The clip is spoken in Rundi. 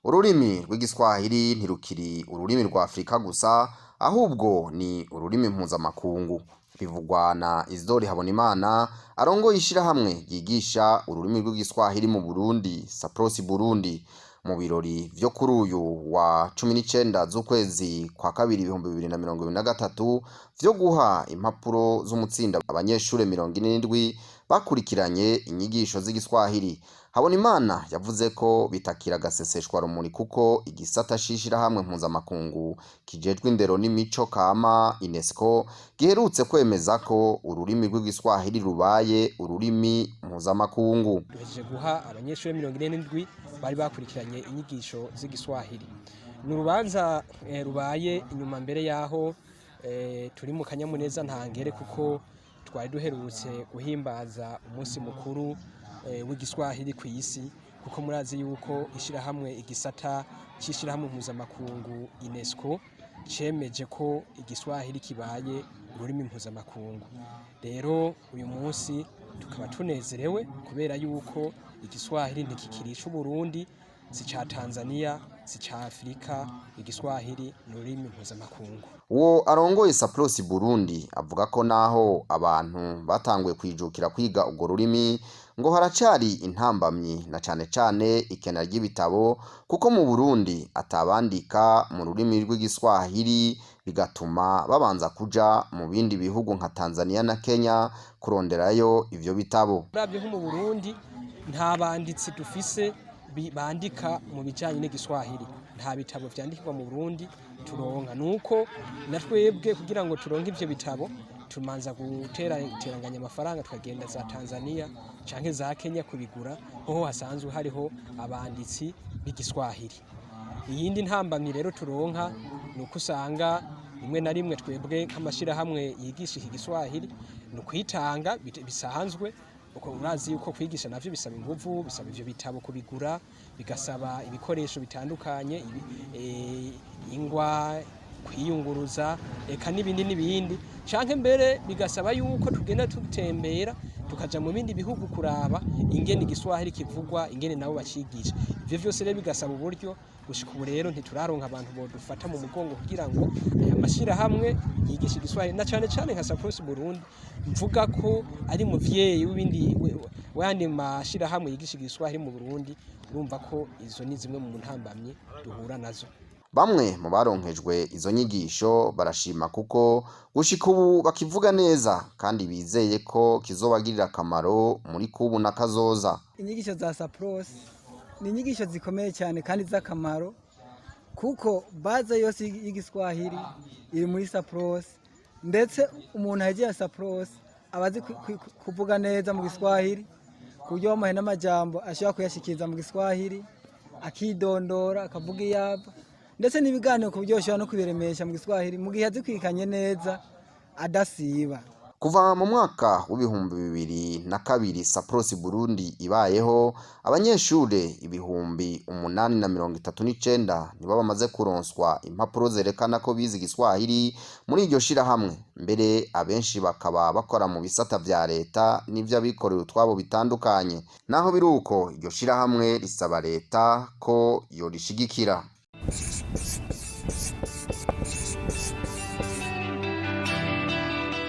Ururimi rw'igiswahili ntirukiri ururimi rwa Afrika gusa, ahubwo ni ururimi mpuzamakungu. Bivugwa na Isidore Habonimana arongoye ishirahamwe ryigisha ururimi rw'igiswahili mu Burundi, Saprosi Burundi, mu birori vyo kuri uyu wa 19 z'ukwezi kwa kabiri 2023 vyo guha impapuro z'umutsinda abanyeshure 47 bakurikiranye inyigisho z'igiswahili. Habonimana yavuze ko bitakira gaseseshwa rumuri kuko igisata shishirahamwe mpuzamakungu kijejwe indero n'imico kama UNESCO giherutse kwemeza ko ururimi rw'igiswahili rubaye ururimi mpuzamakungu. Duhejeje guha abanyeshure 47 bari bakurikiranye inyigisho z'igiswahili. N'urubanza rubaye inyuma mbere yaho turi mu kanyamuneza ntangere kuko twari duherutse guhimbaza umunsi mukuru w'igiswahili ku isi, kuko murazi yuko ishirahamwe igisata c'ishirahamwe mpuzamakungu UNESCO cemeje ko igiswahili kibaye ururimi mpuzamakungu. Rero uyu munsi tukaba tunezerewe kubera yuko igiswahili ntikikiri c'Uburundi, si ca Tanzania, si ca Afrika, igiswahili n'ururimi mpuzamakungu. Uwo arongoye Saprosi Burundi avuga ko naho abantu batanguye kwijukira kwiga urwo rurimi ngo haracari intambamyi na cane ikena ry'ibitabo, kuko mu Burundi atabandika mu rurimi rw'igiswahili bigatuma babanza kuja mu bindi bihugu nka Tanzania na Kenya kuronderayo ivyo bitabo. Uravye nko mu Burundi nta banditsi dufise bandika mu bijanye n'igiswahili, nta bitabo vyandikirwa mu Burundi turonka. Nuko na twebwe kugira ngo turonke ivyo bitabo tumanza guteranganya amafaranga tukagenda za Tanzania canke za Kenya kubigura, hoho hasanzwe hariho abanditsi b'igiswahili. Iyindi ntambamyi rero turonka nuko usanga rimwe na rimwe twebwe nk'amashirahamwe yigisha iki giswahili no kwitanga bisanzwe, uko urazi yuko kwigisha navyo bisaba inguvu, bisaba ivyo bitabo kubigura, bigasaba ibikoresho bitandukanye, ingwa, kwiyunguruza, eka n'ibindi canke mbere bigasaba yuko tugenda tutembera tukaja mu bindi bihugu kuraba ingene igiswahili kivugwa, ingene nabo bacigisha. Ivyo vyose rero bigasaba uburyo. Gushika ubu rero ntituraronka abantu bodufata mu mugongo kugira ngo amashirahamwe yigisha igiswahili, na cane nka Saprosi Burundi mvuga ko ari muvyeyi w'ibindi wandi mashirahamwe yigisha igiswahili mu Burundi. Urumva ko izo ni zimwe mu ntambamye duhura nazo. Bamwe mu baronkejwe izo nyigisho barashima kuko gushika ubu bakivuga neza kandi bizeye ko kizobagirira akamaro muri kubu na kazoza. Inyigisho za Saprosi ni inyigisho zikomeye cyane kandi z'akamaro, kuko baza yose y'igiswahili iri muri Saprosi, ndetse umuntu yagiye Saprosi abazi kuvuga neza mu giswahili, kuburyo bamuhaye n'amajambo ashobora kuyashikiriza mu giswahili akidondora akavuga iyaba, ndetse n'ibiganiro ku buryo ashobora no kubiremesha mu giswahili mu gihe azikwikanye neza adasiba. Kuva mu mwaka w'ibihumbi 2002 Saprosi Burundi ibayeho, abanyeshure 839 nibo bamaze kuronswa impapuro zerekana ko bize igiswahili muri iryo shirahamwe. Mbere abenshi bakaba bakora mu bisata vya leta n'ivyo abikorera utwabo bitandukanye. Naho biruko iryo shirahamwe risaba leta ko yorishigikira.